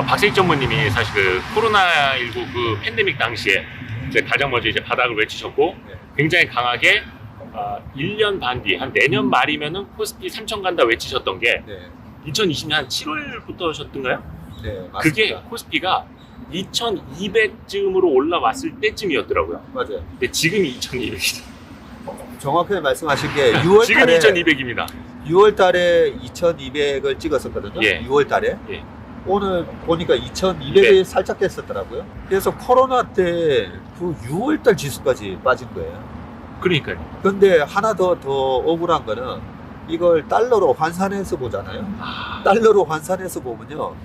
박세익 전무님이 사실 그 코로나19 그 팬데믹 당시에 이제 가장 먼저 이제 바닥을 외치셨고 굉장히 강하게 1년 반 뒤, 한 내년 말이면은 코스피 3천 간다 외치셨던 게 2020년 7월부터셨던가요? 네, 맞습니다. 그게 코스피가 2200쯤으로 올라왔을 때쯤이었더라고요. 맞아요. 근데 지금이 2200이죠. 정확하게 말씀하신 게 6월 지금 달에 2200입니다. 6월 달에 2200을 찍었었거든요. 예. 6월 달에. 예. 오늘 보니까 2200이 살짝 깼었더라고요. 그래서 코로나 때 그 6월 달 지수까지 빠진 거예요. 그러니까요. 근데 하나 더 억울한 거는 이걸 달러로 환산해서 보잖아요. 달러로 환산해서 보면요.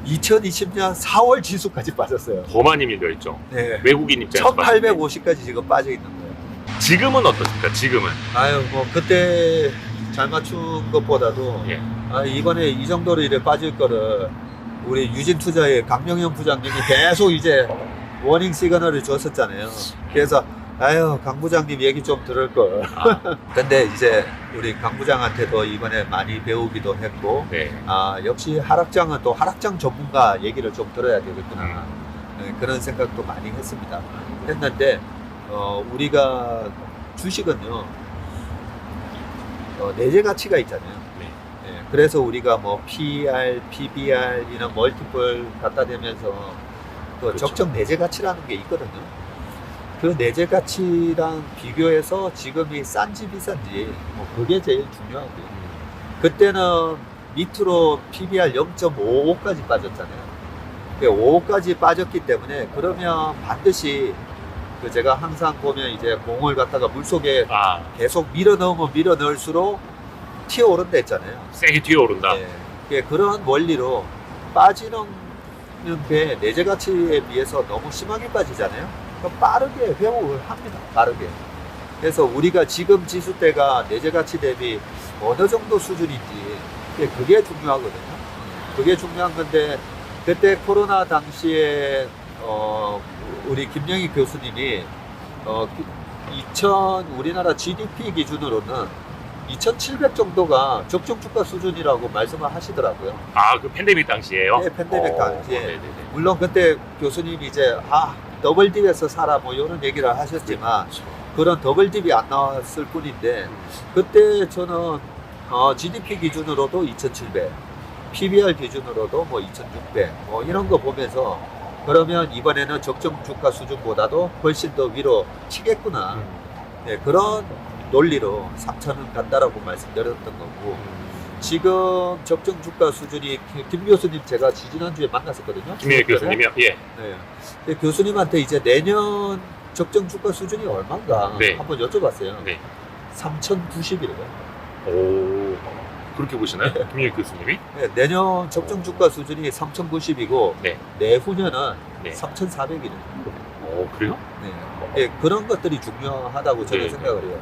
2020년 4월 지수까지 빠졌어요. 더 많이 밀려있죠. 네. 외국인 입장에서 봤을 때. 1850까지 지금 빠져 있는 거예요. 지금은 어떻습니까? 지금은? 아유, 뭐 그때 잘 맞춘 것보다도 예. 이번에 이 정도로 이래 빠질 거를 우리 유진투자의 강명현 부장님이 계속 이제 워닝 시그널을 줬었잖아요. 그래서 아유, 강 부장님 얘기 좀 들을 걸. 근데 이제 우리 강 부장한테도 이번에 많이 배우기도 했고, 네. 역시 하락장은 또 하락장 전문가 얘기를 좀 들어야 되겠구나. 네, 그런 생각도 많이 했습니다. 했는데 우리가 주식은요, 내재 가치가 있잖아요. 네. 네, 그래서 우리가 뭐 PER, PBR 이런 멀티플 갖다 대면서 그 그렇죠. 적정 내재 가치라는 게 있거든요. 그 내재 가치랑 비교해서 지금이 싼지 비싼지 뭐 그게 제일 중요하고요. 그때는 밑으로 PBR 0.55까지 빠졌잖아요. 5까지 빠졌기 때문에 그러면 반드시 그 제가 항상 보면 이제 공을 갖다가 물속에 계속 밀어 넣으면 밀어 넣을수록 튀어오른다 했잖아요. 세게 튀어오른다. 네. 그런 원리로 빠지는 게 내재 가치에 비해서 너무 심하게 빠지잖아요. 그럼 빠르게 회복을 합니다. 빠르게. 그래서 우리가 지금 지수대가 내재 가치 대비 어느 정도 수준인지 그게 중요하거든요. 그게 중요한 건데 그때 코로나 당시에 우리 김영희 교수님이 우리나라 GDP 기준으로는 2,700 정도가 적정 주가 수준이라고 말씀을 하시더라고요. 그 팬데믹 당시에요? 네, 팬데믹 당시에. 네네네. 물론 그때 교수님이 이제 더블딥에서 살아 뭐 이런 얘기를 하셨지만 그런 더블딥이 안 나왔을 뿐인데 그때 저는 GDP 기준으로도 2,700, PBR 기준으로도 뭐 2,600 뭐 이런 거 보면서 그러면 이번에는 적정 주가 수준보다도 훨씬 더 위로 치겠구나. 네, 그런 논리로 3,000원 간다라고 말씀드렸던 거고 지금 적정 주가 수준이 김 교수님 제가 지난주에 만났었거든요. 김영희 교수님이요? 예. 네. 근데 교수님한테 이제 내년 적정 주가 수준이 얼마인가 한번 여쭤봤어요. 네. 3,090이래요. 오, 그렇게 보시나요? 김영희 교수님이? 네, 내년 적정 주가 수준이 3,090이고 내후년은 3,400이래요. 그래요? 네. 그런 것들이 중요하다고 저는 생각을 해요.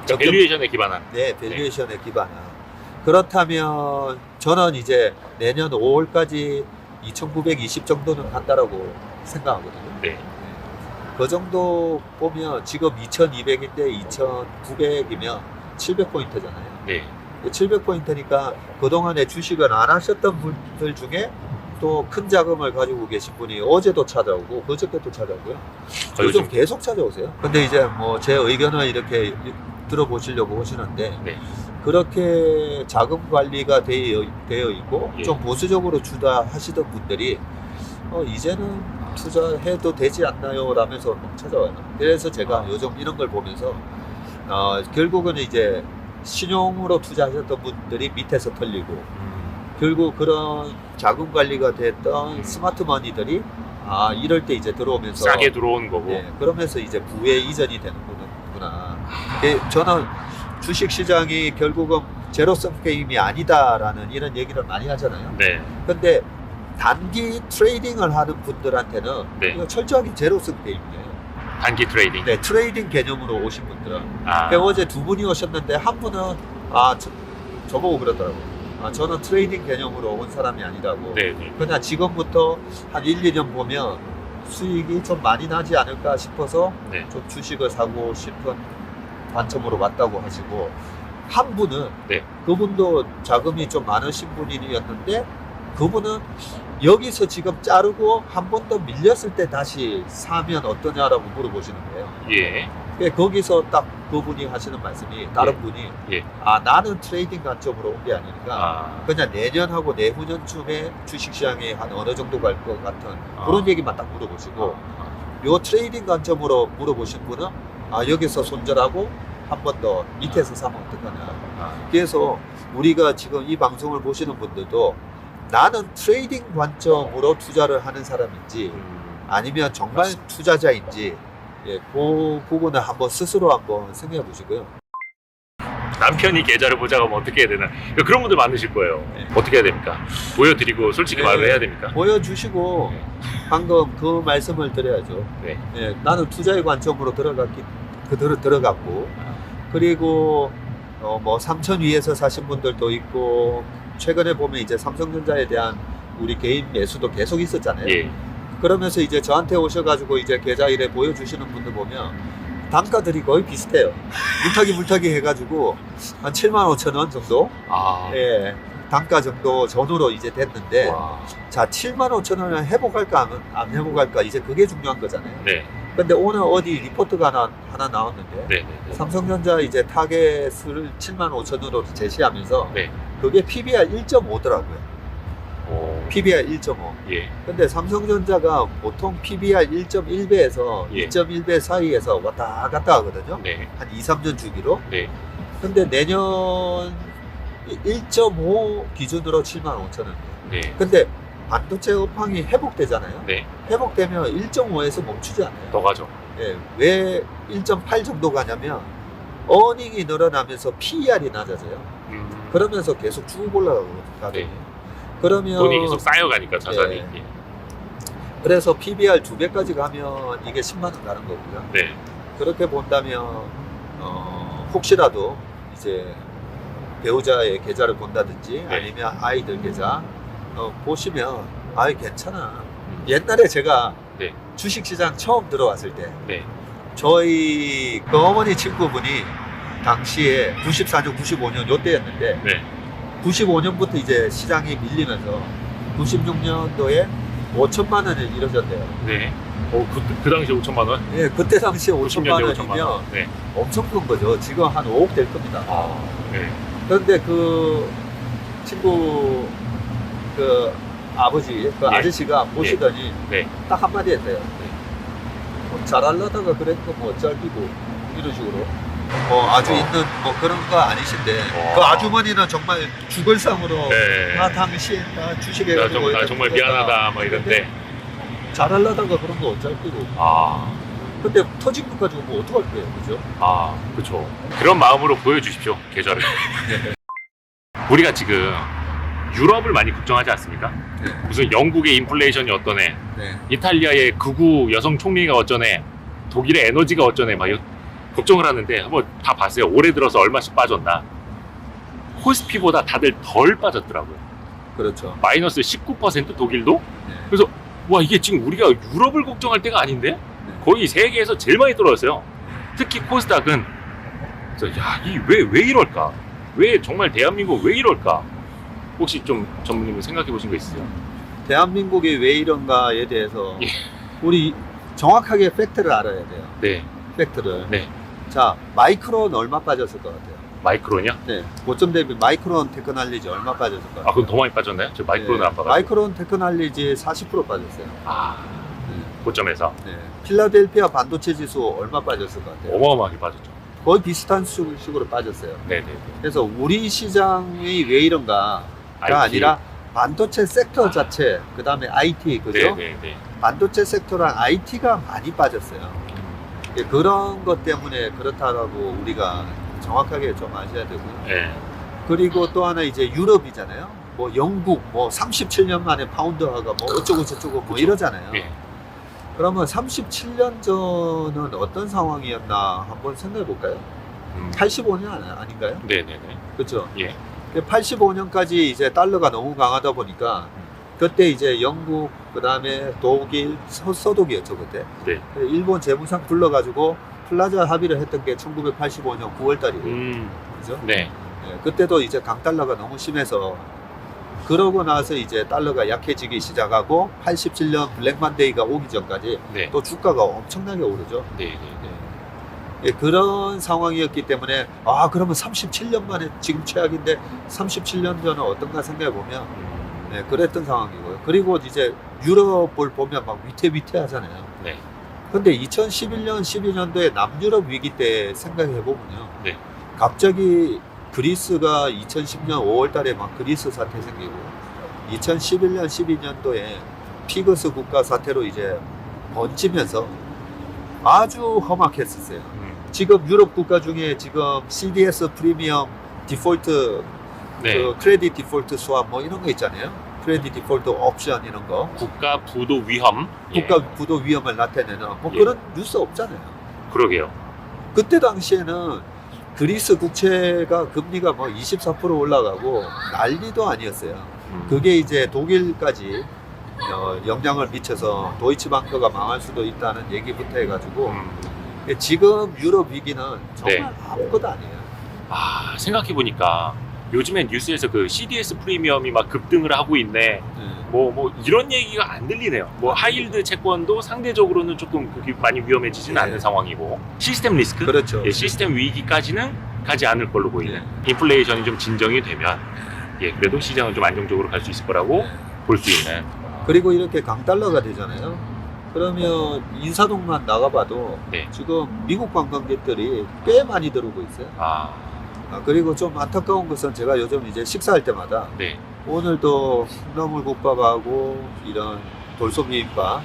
밸류에이션에 기반한. 네, 밸류에이션에 기반한. 그렇다면 저는 이제 내년 5월까지 2,920 정도는 간다라고 생각하거든요. 네. 그 정도 보면 지금 2,200인데 2,900이면 700포인트잖아요. 네. 700포인트니까 그동안에 주식을 안 하셨던 분들 중에 또 큰 자금을 가지고 계신 분이 어제도 찾아오고 그저께도 찾아오고요. 요즘 계속 찾아오세요. 근데 이제 뭐 제 의견을 이렇게 들어보시려고 하시는데 그렇게 자금 관리가 되어 있고 좀 보수적으로 투자하시던 분들이 이제는 투자해도 되지 않나요? 라면서 막 찾아와요. 그래서 제가 요즘 이런 걸 보면서 결국은 이제 신용으로 투자하셨던 분들이 밑에서 털리고 결국 그런 자금 관리가 됐던 스마트 머니들이 이럴 때 이제 들어오면서 싸게 들어온 거고. 네, 그러면서 이제 부의 이전이 되는구나. 저는 주식 시장이 결국은 제로섬 게임이 아니다라는 이런 얘기를 많이 하잖아요. 네. 근데 단기 트레이딩을 하는 분들한테는 이거 철저하게 제로섬 게임이에요. 단기 트레이딩. 네, 트레이딩 개념으로 오신 분들은. 어제 두 분이 오셨는데 한 분은 저보고 그러더라고요. 저는 트레이딩 개념으로 온 사람이 아니라고. 그냥 지금부터 한 1, 2년 보면 수익이 좀 많이 나지 않을까 싶어서 좀 주식을 사고 싶은 관점으로 왔다고 하시고, 한 분은 그분도 자금이 좀 많으신 분이었는데 그분은 여기서 지금 자르고 한 번 더 밀렸을 때 다시 사면 어떠냐라고 물어보시는 거예요. 예. 거기서 딱 그분이 하시는 말씀이 다른 예. 분이 예. 나는 트레이딩 관점으로 온 게 아니니까 그냥 내년하고 내후년쯤에 주식시장이 한 어느 정도 갈 것 같은 그런 얘기만 딱 물어보시고 요 트레이딩 관점으로 물어보신 분은 여기서 손절하고 한 번 더 밑에서 사면 어떡하냐. 그래서 우리가 지금 이 방송을 보시는 분들도 나는 트레이딩 관점으로 투자를 하는 사람인지 아니면 정말 투자자인지 그 부분을 한번 스스로 한번 생각해 보시고요. 남편이 계좌를 보자고 하면 어떻게 해야 되나? 그런 분들 많으실 거예요. 네. 어떻게 해야 됩니까? 보여드리고 솔직히 네. 말을 해야 됩니까? 보여주시고 방금 그 말씀을 드려야죠. 네. 나는 투자의 관점으로 들어갔고 그리고 뭐 3천 위에서 사신 분들도 있고 최근에 보면 이제 삼성전자에 대한 우리 개인 매수도 계속 있었잖아요. 예. 그러면서 이제 저한테 오셔가지고 이제 계좌 일에 보여주시는 분들 보면 단가들이 거의 비슷해요. 물타기 해가지고 한 7만 5천 원 정도? 단가 정도 전후로 이제 됐는데 와. 자 7만 5천 원을 회복할까 안 회복할까 이제 그게 중요한 거잖아요. 네. 근데 오늘 어디 리포트가 하나 나왔는데 네. 삼성전자 이제 타겟을 7만 5천 원으로 제시하면서 네. 그게 PBR 1.5더라고요. 오. PBR 1.5. 예. 근데 삼성전자가 보통 PBR 1.1배에서 예. 2.1배 사이에서 왔다 갔다 하거든요. 네. 한 2, 3년 주기로. 네. 근데 내년 1.5 기준으로 7만 5천 원이에요. 네. 근데 반도체 업황이 회복되잖아요. 네. 회복되면 1.5에서 멈추지 않아요. 더 가죠. 왜 1.8 정도 가냐면 어닝이 늘어나면서 PER이 낮아져요. 그러면서 계속 쭉 올라가거든요. 네. 그러면 돈이 계속 쌓여가니까 자산이. 네. 그래서 PBR 2배까지 가면 이게 10만 원 가는 거고요. 네. 그렇게 본다면 혹시라도 이제 배우자의 계좌를 본다든지 네. 아니면 아이들 계좌 보시면 괜찮아. 옛날에 제가 네. 주식시장 처음 들어왔을 때 네. 저희 그 어머니 친구분이 당시에 94년, 95년 요때였는데 네. 95년부터 이제 시장이 밀리면서 96년도에 5천만 원을 이뤄졌대요. 네. 그 당시에 5천만 원? 예, 그때 당시에 90년대 5천만 5천만 원이면 원. 네. 엄청 큰 거죠. 지금 한 5억 될 겁니다. 네. 그런데 그 친구 그 아버지, 그 예. 아저씨가 보시더니 네. 딱 한마디 했어요. 잘하려다가 그랬고 뭐 짧기고 이런 식으로 아주 있는 뭐 그런 거 아니신데 그 아주머니는 정말 죽을 상으로 네. 당신 주식에 나 정말 미안하다 막 이런데 잘하려다가 그런 거 짧기고 근데 터진 것 가지고 뭐 어떡할 거예요, 그죠? 그렇죠. 그런 마음으로 보여주십시오, 계좌를. 우리가 지금 유럽을 많이 걱정하지 않습니까? 네. 무슨 영국의 인플레이션이 어떠네, 네. 이탈리아의 극우 여성 총리가 어쩌네, 독일의 에너지가 어쩌네 막 걱정을 하는데 한번 다 봤어요. 올해 들어서 얼마씩 빠졌나. 코스피보다 다들 덜 빠졌더라고요. 그렇죠. 마이너스 19% 독일도. 네. 그래서 와, 이게 지금 우리가 유럽을 걱정할 때가 아닌데 네. 거의 세계에서 제일 많이 떨어졌어요. 특히 코스닥은 왜 이럴까? 왜 정말 대한민국 왜 이럴까? 혹시 좀 전무님은 생각해 보신 거 있으세요? 대한민국이 왜 이런가에 대해서 예. 우리 정확하게 팩트를 알아야 돼요. 네. 팩트를. 네. 자, 마이크론 얼마 빠졌을 것 같아요? 마이크론이요? 네. 고점 대비 마이크론 테크놀리지 얼마 빠졌을 것 같아요? 그럼 더 많이 빠졌나요? 저 마이크론을 안 봐가지고. 마이크론 테크놀리지 40% 빠졌어요. 네. 고점에서 네. 필라델피아 반도체 지수 얼마 빠졌을 것 같아요? 어마어마하게 빠졌죠. 거의 비슷한 식으로 빠졌어요. 네네. 그래서 우리 시장이 왜 이런가가 아니라 반도체 섹터 자체, 그 다음에 IT, 그죠? 네네네. 반도체 섹터랑 IT가 많이 빠졌어요. 그런 것 때문에 그렇다라고 우리가 정확하게 좀 아셔야 되고요. 네. 그리고 또 하나 이제 유럽이잖아요. 뭐 영국 뭐 37년 만에 파운드화가 뭐 어쩌고 저쩌고 뭐 이러잖아요. 네. 그러면 37년 전은 어떤 상황이었나 한번 생각해 볼까요? 85년 아닌가요? 네네네. 그렇죠. 예. 85년까지 이제 달러가 너무 강하다 보니까 그때 이제 영국, 그 다음에 독일, 서독이었죠 그때. 네. 일본 재무상 불러가지고 플라자 합의를 했던 게 1985년 9월 달이에요. 그죠? 네. 네, 그때도 이제 강달러가 너무 심해서 그러고 나서 이제 달러가 약해지기 시작하고 87년 블랙만데이가 오기 전까지 네. 또 주가가 엄청나게 오르죠. 네. 네. 예, 그런 상황이었기 때문에 그러면 37년 만에 지금 최악인데 37년 전은 어떤가 생각해 보면 네, 그랬던 상황이고요. 그리고 이제 유럽을 보면 막 위태위태하잖아요. 네. 근데 2011년, 12년도에 남유럽 위기 때 생각해 보면요. 네. 갑자기 그리스가 2010년 5월 달에 막 그리스 사태 생기고 2011년, 12년도에 피그스 국가 사태로 이제 번지면서 아주 험악했었어요. 지금 유럽 국가 중에 지금 CDS 프리미엄 디폴트 네. 그 크레딧 디폴트 스왑 뭐 이런 거 있잖아요. 크레딧 디폴트 옵션 이런 거. 국가 부도 위험. 국가 부도 위험을 나타내는 뭐 예. 그런 뉴스 없잖아요. 그러게요. 그때 당시에는 그리스 국채가 금리가 뭐 24% 올라가고 난리도 아니었어요. 그게 이제 독일까지 영향을 미쳐서 도이치방크가 망할 수도 있다는 얘기부터 해가지고 지금 유럽 위기는 정말 네. 아무것도 아니에요. 생각해보니까 요즘에 뉴스에서 그 CDS 프리미엄이 막 급등을 하고 있네. 네. 뭐 이런 얘기가 안 들리네요. 뭐 하이힐드 채권도 상대적으로는 조금 그렇게 많이 위험해지진 네. 않는 상황이고 시스템 리스크, 그렇죠. 예, 시스템 위기까지는 가지 않을 걸로 보이는. 인플레이션이 좀 진정이 되면 그래도 시장은 좀 안정적으로 갈 수 있을 거라고 네. 볼 수 있는. 그리고 이렇게 강달러가 되잖아요. 그러면 인사동만 나가봐도 네. 지금 미국 관광객들이 꽤 많이 들어오고 있어요. 그리고 좀 안타까운 것은 제가 요즘 이제 식사할 때마다 네. 오늘도 콩나물 국밥하고 이런 돌솥 비빔밥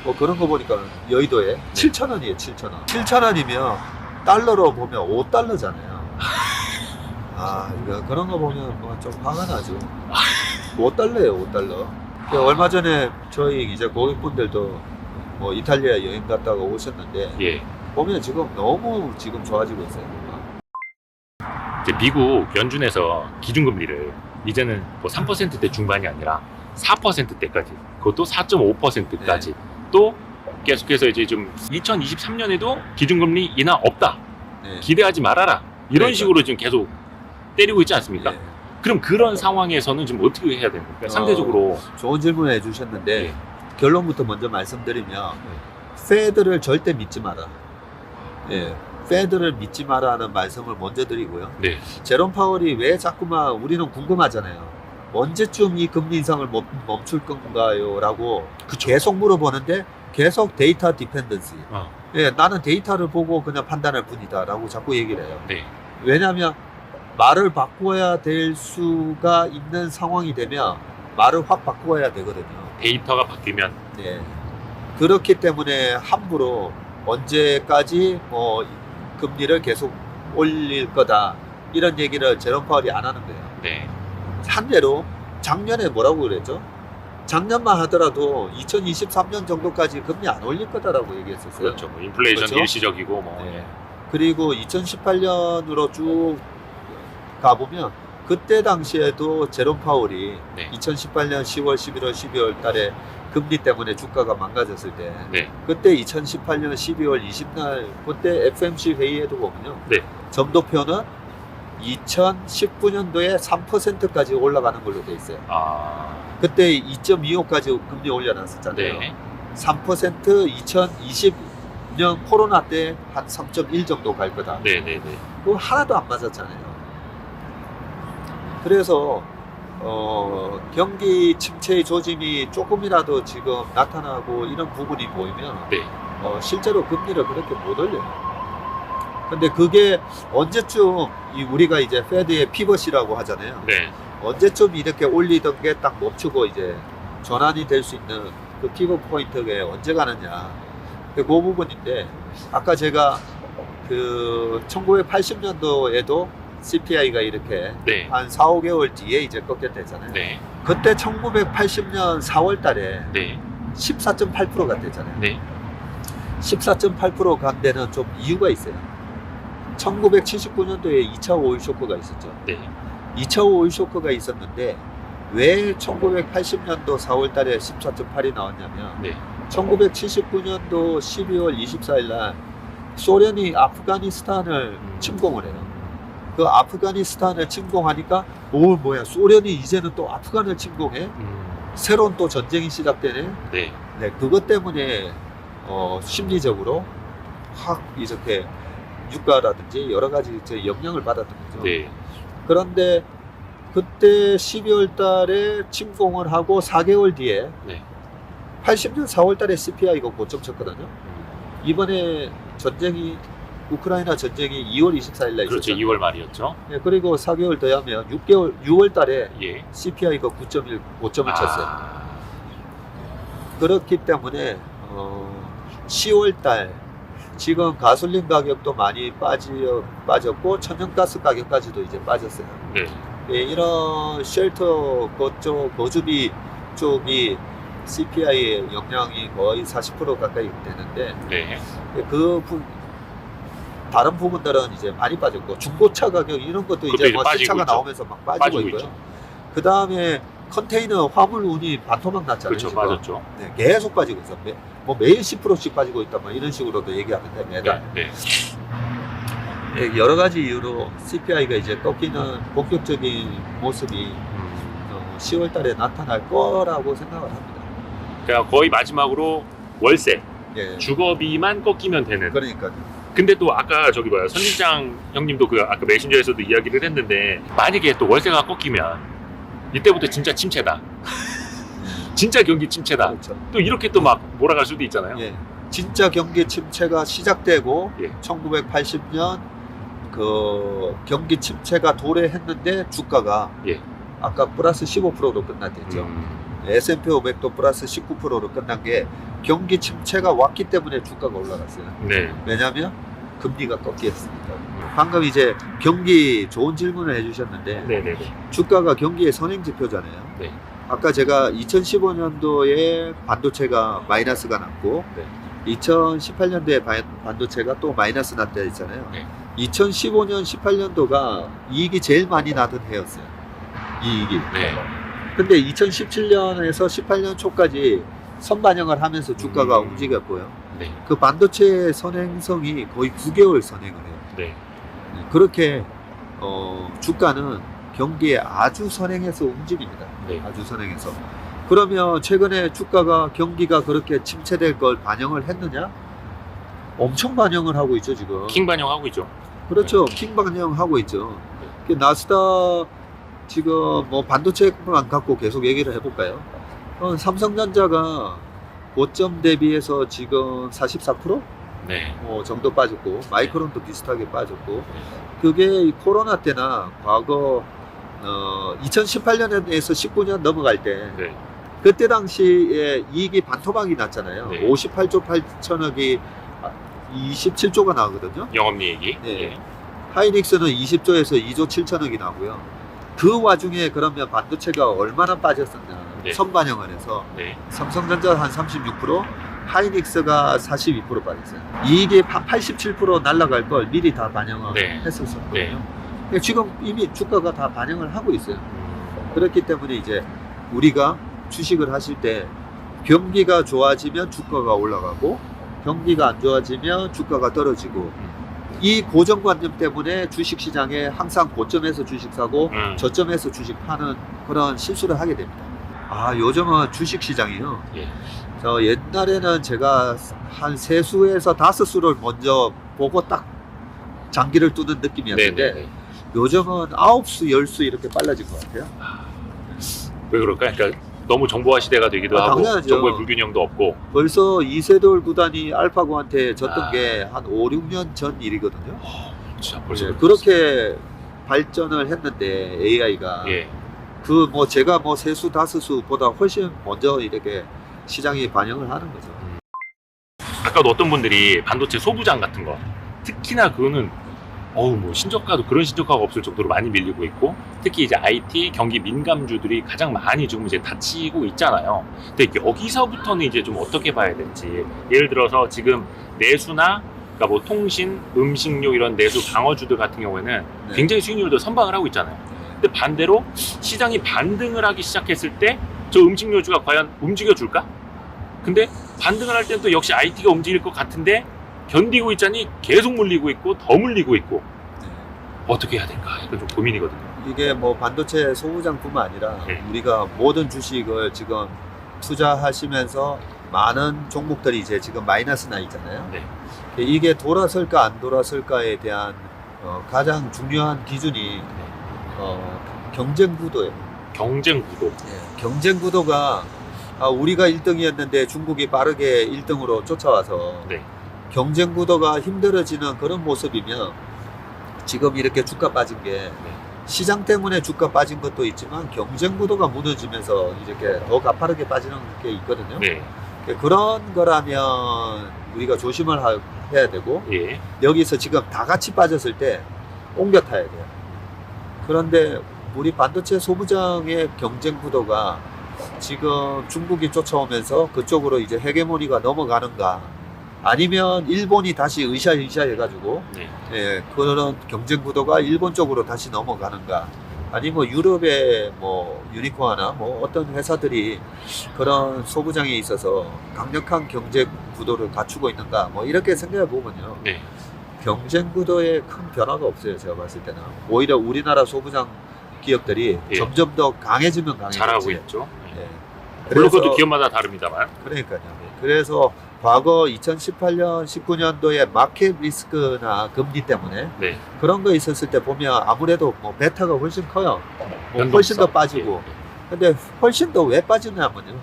뭐 그런 거 보니까 여의도에 7,000원이에요. 7,000원. 7,000원이면 달러로 보면 5달러잖아요. 이거 그런 거 보면 뭐 좀 화가 나죠. 5달러예요, 5달러. 얼마 전에 저희 이제 고객분들도 뭐 이탈리아 여행 갔다가 오셨는데 예. 보면 지금 너무 지금 좋아지고 있어요. 이제 미국 연준에서 기준금리를 이제는 뭐 3%대 중반이 아니라 4%대까지, 그것도 4.5%까지 또 계속해서 이제 좀 2023년에도 기준금리 인하 없다. 네. 기대하지 말아라. 이런 그러니까. 식으로 지금 계속 때리고 있지 않습니까? 네. 그럼 그런 상황에서는 좀 어떻게 해야 됩니까? 상대적으로. 좋은 질문을 해주셨는데 네. 결론부터 먼저 말씀드리면 페드를 절대 믿지 마라. 페드를 믿지 마라는 말씀을 먼저 드리고요. 네. 제롬 파월이 왜 자꾸만 우리는 궁금하잖아요. 언제쯤 이 금리 인상을 멈출 건가요? 라고 계속 물어보는데 계속 데이터 디펜던시. 나는 데이터를 보고 그냥 판단할 뿐이다 라고 자꾸 얘기를 해요. 네. 왜냐하면 말을 바꿔야 될 수가 있는 상황이 되면 말을 확 바꿔야 되거든요. 데이터가 바뀌면. 네. 그렇기 때문에 함부로 언제까지 뭐 금리를 계속 올릴 거다 이런 얘기를 제롬 파월이 안 하는 거예요. 네. 한대로 작년에 뭐라고 그랬죠? 작년만 하더라도 2023년 정도까지 금리 안 올릴 거다라고 얘기했었어요. 그렇죠. 뭐 인플레이션 그렇죠? 일시적이고 뭐. 네. 그리고 2018년으로 쭉 가보면 그때 당시에도 제롬 파월이 네. 2018년 10월, 11월, 12월 달에 금리 때문에 주가가 망가졌을 때 네. 그때 2018년 12월 20날 그때 FMC 회의에도 보면요. 네. 점도표는 2019년도에 3%까지 올라가는 걸로 돼 있어요. 그때 2.25까지 금리 올려놨었잖아요. 네. 3% 2020년 코로나 때 한 3.1 정도 갈 거다. 네네네. 그거 하나도 안 맞았잖아요. 그래서 경기 침체의 조짐이 조금이라도 지금 나타나고 이런 부분이 보이면 네. 실제로 금리를 그렇게 못 올려요. 근데 그게 언제쯤 우리가 이제 페드의 피벗이라고 하잖아요. 네. 언제쯤 이렇게 올리던 게 딱 멈추고 이제 전환이 될 수 있는 그 피벗 포인트가 언제 가느냐. 그 부분인데 아까 제가 그 1980년도에도 CPI가 이렇게 네. 한 4, 5개월 뒤에 이제 꺾였대잖아요. 네. 그때 1980년 4월 달에 네. 14.8%가 됐잖아요. 네. 14.8% 간 데는 좀 이유가 있어요. 1979년도에 2차 오일 쇼크가 있었죠. 네. 2차 오일 쇼크가 있었는데 왜 1980년도 4월 달에 14.8이 나왔냐면 네. 1979년도 12월 24일 날 소련이 아프가니스탄을 침공을 해요. 그 아프가니스탄을 침공하니까 뭐야 소련이 이제는 또 아프간을 침공해? 새로운 또 전쟁이 시작되네. 네. 네, 그것 때문에 심리적으로 확 이렇게 유가라든지 여러 가지 영향을 받았던 거죠. 네. 그런데 그때 12월 달에 침공을 하고 4개월 뒤에 네. 80년 4월 달에 CPI가 고점 쳤거든요. 이번에 우크라이나 전쟁이 2월 24일 날 그렇죠. 있었잖아요. 2월 말이었죠. 네, 그리고 4개월 더 하면 6월 달에 예. CPI가 9.1 고점을 쳤어요. 아, 그렇기 때문에 10월 달 지금 가솔린 가격도 많이 빠졌고 천연가스 가격까지도 이제 빠졌어요. 네. 예, 이런 쉘터 거주비 쪽이 CPI의 영향이 거의 40% 가까이 되는데 네. 다른 부분들은 이제 많이 빠졌고 중고차 가격 이런 것도 그것도 이제 이제 뭐 빠지고 시차가 있죠. 나오면서 막 빠지고 빠지고 있고요. 있죠. 그 다음에 컨테이너 화물 운이 반토막 났잖아요. 그렇죠. 지금. 빠졌죠. 네, 계속 빠지고 있어. 매일 10%씩 빠지고 있다, 뭐 이런 식으로도 얘기하는데 매달. 네. 네, 여러 가지 이유로 CPI가 이제 꺾이는 본격적인 모습이 10월 달에 나타날 거라고 생각을 합니다. 그러니까 거의 마지막으로 월세, 예. 주거비만 꺾이면 되는. 그러니까 근데 또 아까 선진장 형님도 아까 메신저에서도 이야기를 했는데 만약에 또 월세가 꺾이면 이때부터 진짜 침체다. 진짜 경기 침체다. 그렇죠. 또 이렇게 또 막 몰아갈 수도 있잖아요. 예. 진짜 경기 침체가 시작되고 예. 1980년 그 경기 침체가 도래했는데 주가가 예. 아까 플러스 15%로 끝났댔죠. S&P 500도 플러스 19%로 끝난 게 경기 침체가 왔기 때문에 주가가 올라갔어요. 네. 왜냐하면 금리가 꺾였으니까. 방금 이제 경기 좋은 질문을 해주셨는데 네네네. 주가가 경기의 선행지표잖아요. 네. 아까 제가 2015년도에 반도체가 마이너스가 났고 네. 2018년도에 반도체가 또 마이너스 났다 했잖아요. 네. 2015년 18년도가 이익이 제일 많이 나던 해였어요. 이익이. 네. 근데 2017년에서 18년 초까지 선반영을 하면서 주가가 움직였고요. 네. 그 반도체 선행성이 거의 9개월 선행을 해요. 네. 그렇게 주가는 경기에 아주 선행해서 움직입니다. 네. 아주 선행해서. 그러면 최근에 주가가 경기가 그렇게 침체될 걸 반영을 했느냐? 엄청 반영을 하고 있죠 지금. 킹 반영하고 있죠. 그렇죠. 킹 반영하고 있죠. 나스닥 지금 뭐 반도체만 갖고 계속 얘기를 해볼까요? 삼성전자가 고점 대비해서 지금 44% 네. 정도 빠졌고 마이크론도 비슷하게 빠졌고 그게 이 코로나 때나 과거 2018년에서 19년 넘어갈 때 네. 그때 당시에 이익이 반토막이 났잖아요. 네. 58조 8천억이 27조가 나오거든요. 영업이익이. 네. 예. 하이닉스는 20조에서 2조 7천억이 나오고요. 그 와중에 그러면 반도체가 얼마나 빠졌었냐. 네. 선반영을 해서 네. 삼성전자 한 36%, 하이닉스가 42% 빠졌어요. 이익이 87% 날아갈 걸 미리 다 반영을 네. 했었거든요. 네. 근데 지금 이미 주가가 다 반영을 하고 있어요. 그렇기 때문에 이제 우리가 주식을 하실 때 경기가 좋아지면 주가가 올라가고 경기가 안 좋아지면 주가가 떨어지고 이 고정관념 때문에 주식시장에 항상 고점에서 주식 사고 저점에서 주식 파는 그런 실수를 하게 됩니다. 요즘은 주식시장이요. 예. 저 옛날에는 제가 한 3수에서 5수를 먼저 보고 딱 장기를 두는 느낌이었는데 네네. 요즘은 9수, 10수 이렇게 빨라진 것 같아요. 왜 그럴까요? 그러니까 너무 정보화 시대가 되기도 하고 당연하죠. 정보의 불균형도 없고. 벌써 이세돌 구단이 알파고한테 졌던 게 한 5, 6년 전 일이거든요. 진짜 벌써 그렇게 발전을 했는데 AI가 예. 제가 3수, 5수보다 훨씬 먼저 이렇게 시장이 반영을 하는 거죠. 아까도 어떤 분들이 반도체 소부장 같은 거 특히나 그거는 뭐 신저가도 그런 신저가가 없을 정도로 많이 밀리고 있고 특히 이제 IT 경기 민감주들이 가장 많이 지금 이제 다치고 있잖아요. 근데 여기서부터는 이제 좀 어떻게 봐야 될지 예를 들어서 지금 내수나 그러니까 뭐 통신, 음식료 이런 내수 강어주들 같은 경우에는 네. 굉장히 수익률도 선방을 하고 있잖아요. 근데 반대로 시장이 반등을 하기 시작했을 때 저 음식료주가 과연 움직여줄까? 근데 반등을 할 때는 또 역시 IT가 움직일 것 같은데 견디고 있자니 계속 물리고 있고 더 물리고 있고 어떻게 해야 될까? 이건 좀 고민이거든요. 이게 뭐 반도체 소부장뿐만 아니라 네. 우리가 모든 주식을 지금 투자하시면서 많은 종목들이 이제 지금 마이너스 나 있잖아요. 네. 이게 돌아설까 안 돌아설까에 대한 가장 중요한 기준이 경쟁 구도예요. 경쟁 구도. 경쟁 구도가 우리가 1등이었는데 중국이 빠르게 1등으로 쫓아와서 네. 경쟁 구도가 힘들어지는 그런 모습이면 지금 이렇게 주가 빠진 게 시장 때문에 주가 빠진 것도 있지만 경쟁 구도가 무너지면서 이렇게 더 가파르게 빠지는 게 있거든요. 네. 그런 거라면 우리가 조심을 해야 되고 예. 여기서 지금 다 같이 빠졌을 때 옮겨 타야 돼요. 그런데 우리 반도체 소부장의 경쟁 구도가 지금 중국이 쫓아오면서 그쪽으로 이제 헤게모니가 넘어가는가 아니면 일본이 다시 으쌰으쌰 해가지고 네. 예, 그런 경쟁 구도가 일본 쪽으로 다시 넘어가는가 아니면 뭐 유럽의 뭐 유니코아나 뭐 어떤 회사들이 그런 소부장에 있어서 강력한 경쟁 구도를 갖추고 있는가 뭐 이렇게 생각해 보면요. 네. 경쟁 구도에 큰 변화가 없어요. 제가 봤을 때는 오히려 우리나라 소부장 기업들이 예. 점점 더 강해지면 강해지지. 잘하고 있죠. 예. 물론 그래서 그것도 기업마다 다릅니다만. 그러니까요. 그래서 과거 2018년, 19년도에 마켓 리스크나 금리 때문에 네. 그런 거 있었을 때 보면 아무래도 뭐 베타가 훨씬 커요. 뭐 변동성. 훨씬 더 빠지고. 예. 근데 훨씬 더 왜 빠지냐면요.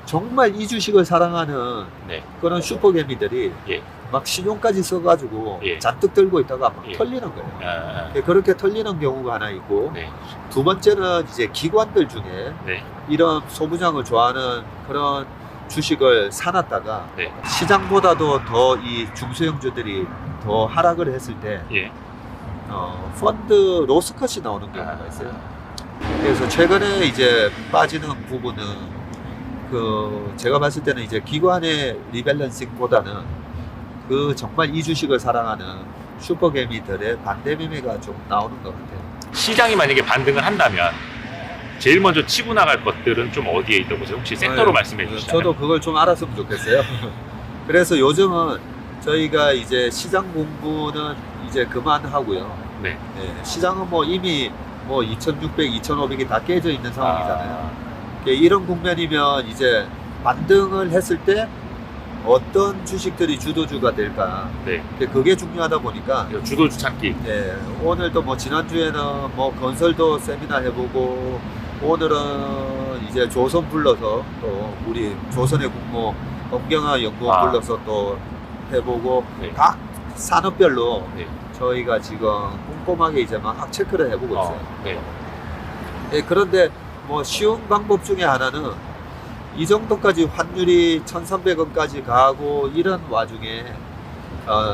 정말 이 주식을 사랑하는 네. 그런 슈퍼개미들이 예. 막 신용까지 써가지고 예. 잔뜩 들고 있다가 막 예. 털리는 거예요. 아, 그렇게 털리는 경우가 하나 있고 네. 두 번째는 이제 기관들 중에 네. 이런 소부장을 좋아하는 그런 주식을 사놨다가 네. 시장보다도 더 이 중소형주들이 더 하락을 했을 때 예. 펀드 로스컷이 나오는 경우가 있어요. 그래서 최근에 이제 빠지는 부분은 제가 봤을 때는 이제 기관의 리밸런싱보다는 그 정말 이 주식을 사랑하는 슈퍼개미들의 반대 매매가 좀 나오는 것 같아요. 시장이 만약에 반등을 한다면 제일 먼저 치고 나갈 것들은 좀 어디에 있다고 보세요? 혹시 섹터로 네. 말씀해 주시면. 저도 그걸 좀 알았으면 좋겠어요. 그래서 요즘은 저희가 이제 시장 공부는 이제 그만하고요. 네. 네, 시장은 뭐 이미 뭐 2,600, 2,500이 다 깨져 있는 상황이잖아요. 이런 국면이면 이제 반등을 했을 때 어떤 주식들이 주도주가 될까. 네. 그게 중요하다 보니까 주도주 찾기. 네, 오늘도 뭐 지난주에는 뭐 건설도 세미나 해보고 오늘은 이제 조선 불러서 또 우리 조선의 국모 엄경화 연구원 불러서 또 해보고 네. 각 산업별로 네. 저희가 지금 꼼꼼하게 이제 막 체크를 해보고 있어요. 네. 네, 그런데 뭐 쉬운 방법 중에 하나는 이 정도까지 환율이 1,300원까지 가고 이런 와중에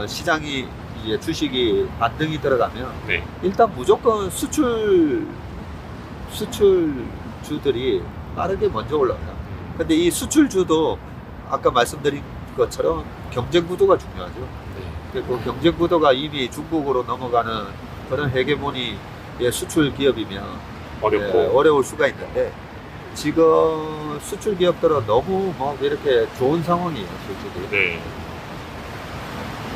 시장이 이제 주식이 반등이 들어가면 네. 일단 무조건 수출주들이 빠르게 먼저 올라가요. 근데 이 수출주도 아까 말씀드린 것처럼 경쟁 구도가 중요하죠. 네. 그 경쟁 구도가 이미 중국으로 넘어가는 그런 헤게모니의 수출 기업이면 어렵고. 어려울 수가 있는데 지금 수출 기업들은 너무 뭐 이렇게 좋은 상황이에요, 솔직히. 네.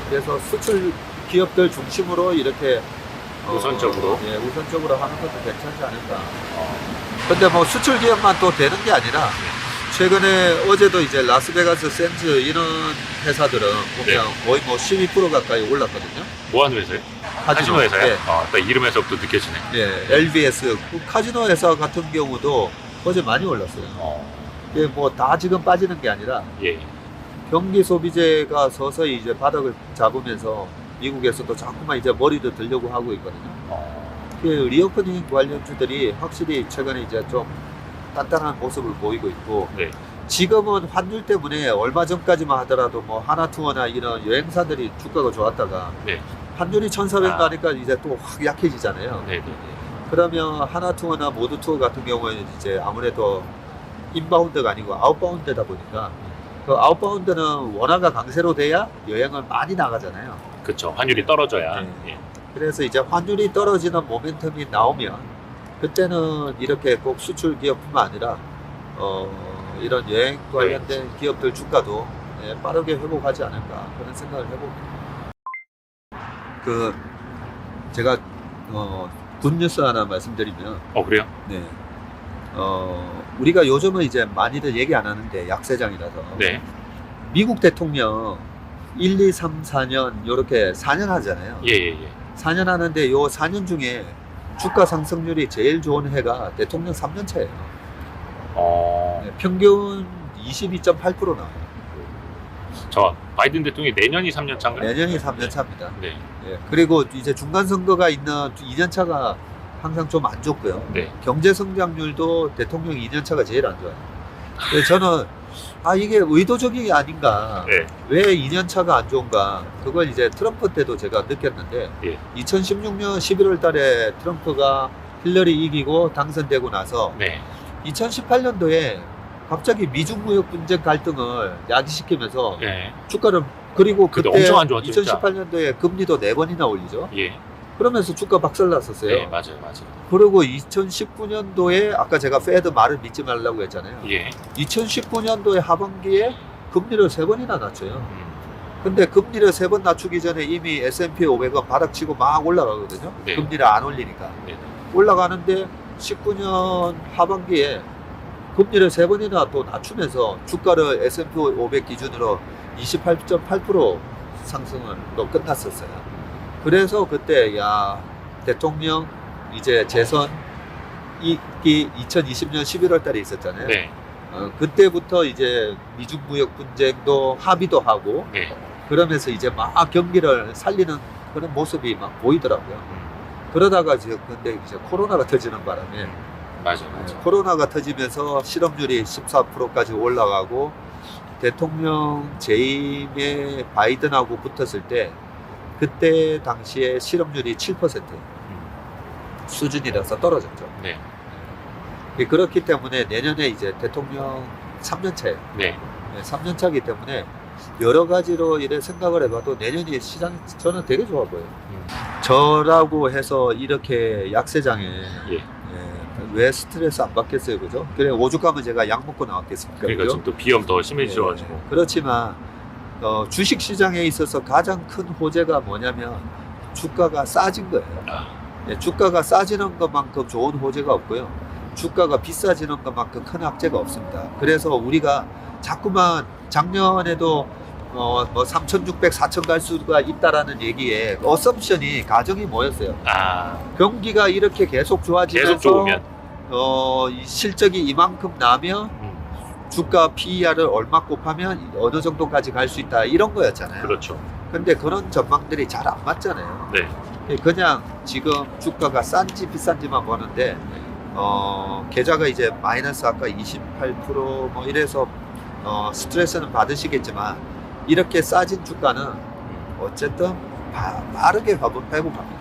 그래서 수출 기업들 중심으로 이렇게 우선적으로 우선적으로 하는 것도 괜찮지 않을까. 근데 뭐 수출 기업만 또 되는 게 아니라 최근에 어제도 이제 라스베가스 샌즈 이런 회사들은 보면 거의 뭐 12% 가까이 올랐거든요. 뭐 하는 회사예요? 카지노 회사요? 네. 딱 이름에서부터 느껴지네. 예, LBS 그 카지노 회사 같은 경우도 어제 많이 올랐어요. 이게 뭐 다 지금 빠지는 게 아니라 예. 경기 소비재가 서서히 이제 바닥을 잡으면서 미국에서도 자꾸만 이제 머리를 들려고 하고 있거든요. 그 리오프닝 관련주들이 확실히 최근에 이제 좀 단단한 모습을 보이고 있고 네. 지금은 환율 때문에 얼마 전까지만 하더라도 뭐 하나투어나 이런 여행사들이 주가가 좋았다가 네. 환율이 1,400 가니까 이제 또 확 약해지잖아요. 네. 네. 그러면 하나투어나 모두투어 같은 경우에는 이제 아무래도 인바운드가 아니고 아웃바운드다 보니까 그 아웃바운드는 원화가 강세로 돼야 여행을 많이 나가잖아요. 그렇죠. 환율이 떨어져야. 네. 예. 그래서 이제 환율이 떨어지는 모멘텀이 나오면 그때는 이렇게 꼭 수출 기업뿐만 아니라 이런 여행 관련된 기업들 주가도 빠르게 회복하지 않을까 그런 생각을 해봅니다. 제가 굿뉴스 하나 말씀드리면, 그래요? 네. 우리가 요즘은 이제 많이들 얘기 안 하는데 약세장이라서. 네. 미국 대통령 1, 2, 3, 4년, 요렇게 4년 하잖아요. 예. 4년 하는데 요 4년 중에 주가 상승률이 제일 좋은 해가 대통령 3년 차예요. 네, 평균 22.8% 나와요. 저 바이든 대통령이 내년이 3년 차인가요? 내년이 3년 차입니다. 네. 예, 그리고 이제 중간 선거가 있는 2년 차가 항상 좀 안 좋고요. 네. 경제 성장률도 대통령 2년 차가 제일 안 좋아요. 그래서 저는 이게 의도적이 아닌가. 네. 왜 2년 차가 안 좋은가. 그걸 이제 트럼프 때도 제가 느꼈는데 예. 2016년 11월 달에 트럼프가 힐러리 이기고 당선되고 나서 네. 2018년도에 갑자기 미중 무역 분쟁 갈등을 야기시키면서 네. 주가를, 그리고 그때 그때 엄청 안 좋았죠, 진짜. 2018년도에 금리도 4번이나 올리죠. 예. 그러면서 주가 박살났었어요. 네, 맞아요. 그리고 2019년도에 아까 제가 페드 말을 믿지 말라고 했잖아요. 예. 2019년도에 하반기에 금리를 3번이나 낮춰요. 근데 금리를 3번 낮추기 전에 이미 S&P 500은 바닥치고 막 올라가거든요. 네. 금리를 안 올리니까. 네. 올라가는데 19년 하반기에 금리를 3번이나 또 낮추면서 주가를 S&P 500 기준으로 28.8% 상승으로 끝났었어요. 그래서 그때 대통령 이제 재선 있기 2020년 11월 달에 있었잖아요. 네. 그때부터 이제 미중 무역 분쟁도 합의도 하고 네. 그러면서 이제 막 경기를 살리는 그런 모습이 막 보이더라고요. 그러다가 근데 이제 코로나가 터지는 바람에 맞아요. 코로나가 터지면서 실업률이 14%까지 올라가고 대통령 재임에 바이든하고 붙었을 때 그때 당시에 실업률이 7% 수준이라서 떨어졌죠. 네. 그렇기 때문에 내년에 이제 대통령 3년 차예요. 네. 3년 차이기 때문에 여러 가지로 이래 생각을 해봐도 내년이 시장 저는 되게 좋아 보여요. 저라고 해서 이렇게 약세장에 예. 왜 스트레스 안 받겠어요, 그죠? 그래 오죽하면 제가 약 먹고 나왔겠습니까? 그러니까 그죠? 지금 또 비염 더 심해지셔가지고. 그렇지만 주식 시장에 있어서 가장 큰 호재가 뭐냐면 주가가 싸진 거예요. 주가가 싸지는 것만큼 좋은 호재가 없고요. 주가가 비싸지는 것만큼 큰 악재가 없습니다. 그래서 우리가 자꾸만 작년에도 뭐 3,600, 4,000 갈 수가 있다라는 얘기에 어썸션이 가정이 뭐였어요? 경기가 이렇게 계속 좋아지면서 계속 좋으면 이 실적이 이만큼 나면 주가 PER을 얼마 곱하면 어느 정도까지 갈 수 있다 이런 거였잖아요. 그렇죠. 근데 그런 전망들이 잘 안 맞잖아요. 네. 그냥 지금 주가가 싼지 비싼지만 보는데 계좌가 이제 마이너스 아까 28% 이래서 스트레스는 받으시겠지만 이렇게 싸진 주가는 어쨌든 빠르게 회복합니다.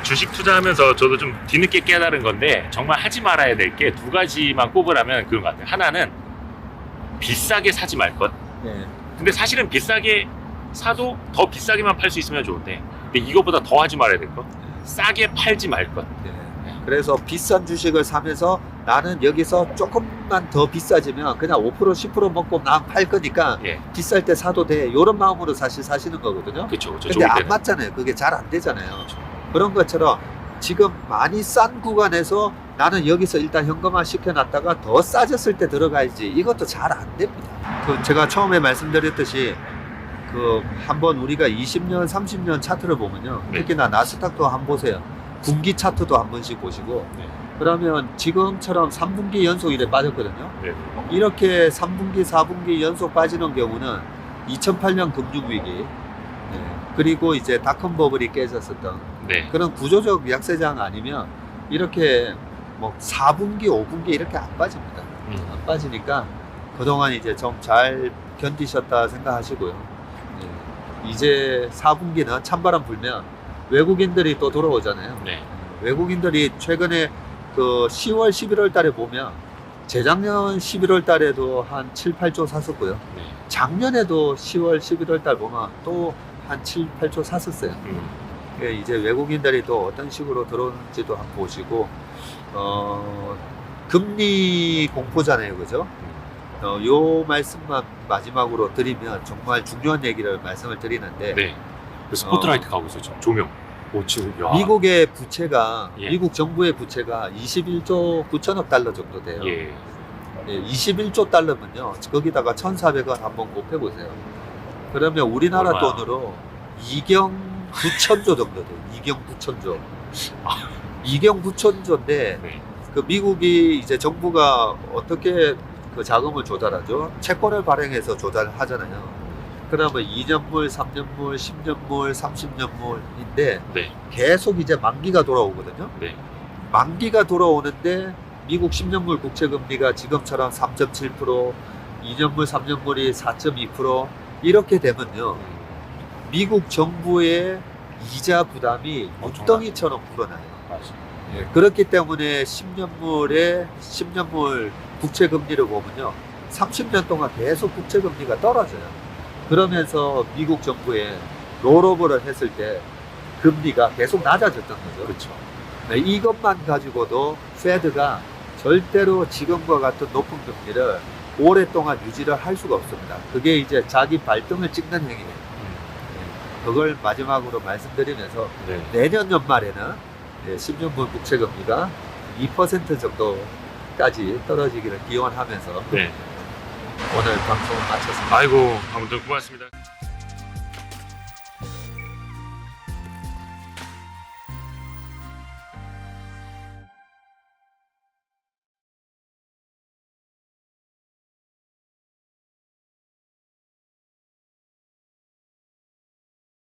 주식 투자하면서 저도 좀 뒤늦게 깨달은 건데 정말 하지 말아야 될 게 2가지만 꼽으라면 그런 것 같아요. 하나는 비싸게 사지 말 것. 네. 근데 사실은 비싸게 사도 더 비싸게만 팔 수 있으면 좋은데 근데 이거보다 더 하지 말아야 될 것. 싸게 팔지 말 것. 네. 그래서 비싼 주식을 사면서 나는 여기서 조금만 더 비싸지면 그냥 5% 10% 먹고 난 팔 거니까 비쌀 때 사도 돼 이런 마음으로 사실 사시는 거거든요. 그렇죠. 근데 안 맞잖아요. 그게 잘 안 되잖아요. 그런 것처럼 지금 많이 싼 구간에서 나는 여기서 일단 현금화 시켜놨다가 더 싸졌을 때 들어가야지 이것도 잘 안 됩니다. 제가 처음에 말씀드렸듯이 한번 우리가 20년 30년 차트를 보면요, 특히나 나스닥도 한번 보세요. 분기 차트도 한 번씩 보시고 그러면 지금처럼 3분기 연속 이래 빠졌거든요. 이렇게 3분기 4분기 연속 빠지는 경우는 2008년 금융위기 그리고 이제 닷컴 버블이 깨졌었던 그런 구조적 약세장 아니면 이렇게 뭐 4분기 5분기 이렇게 안 빠집니다. 안 빠지니까 그동안 이제 좀 잘 견디셨다 생각하시고요. 이제 4분기는 찬바람 불면 외국인들이 또 돌아오잖아요. 외국인들이 최근에 10월 11월 달에 보면 재작년 11월 달에도 한 7, 8조 샀었고요. 작년에도 10월 11월 달 보면 또 한 7, 8조 샀었어요. 이제 외국인들이 또 어떤 식으로 들어오는지도 한번 보시고 금리 공포잖아요, 그죠? 요 말씀만 마지막으로 드리면 정말 중요한 얘기를 말씀을 드리는데 스포트라이트 가고 있어요. 지금 조명. 야. 미국의 부채가 예. 미국 정부의 부채가 21조 9천억 달러 정도 돼요. 예. 예, 21조 달러면요. 거기다가 1,400원 한번 곱해보세요. 그러면 우리나라 얼마야? 돈으로 2경 9천조 정도 돼요. 2경 9천조. 아. 2경 9천조인데 네. 그 미국이 이제 정부가 어떻게 그 자금을 조달하죠? 채권을 발행해서 조달하잖아요. 그러면 2년물, 3년물, 10년물, 30년물인데 네. 계속 이제 만기가 돌아오거든요. 네. 만기가 돌아오는데 미국 10년물 국채금리가 지금처럼 3.7%, 2년물, 3년물이 4.2% 이렇게 되면요. 미국 정부의 이자 부담이 묵덩이처럼 불어나요. 예, 그렇기 때문에 10년물 국채금리를 보면요. 30년 동안 계속 국채금리가 떨어져요. 그러면서 미국 정부에 롤오버를 했을 때 금리가 계속 낮아졌던 거죠. 그렇죠. 네, 이것만 가지고도 페드가 절대로 지금과 같은 높은 금리를 오랫동안 유지를 할 수가 없습니다. 그게 이제 자기 발등을 찍는 행위예요. 네, 그걸 마지막으로 말씀드리면서 네. 내년 연말에는 10년물 국채금리가 2% 정도까지 떨어지기를 기원하면서 네. 오늘 방송을 마쳤습니다. 아이고, 아무튼 고맙습니다.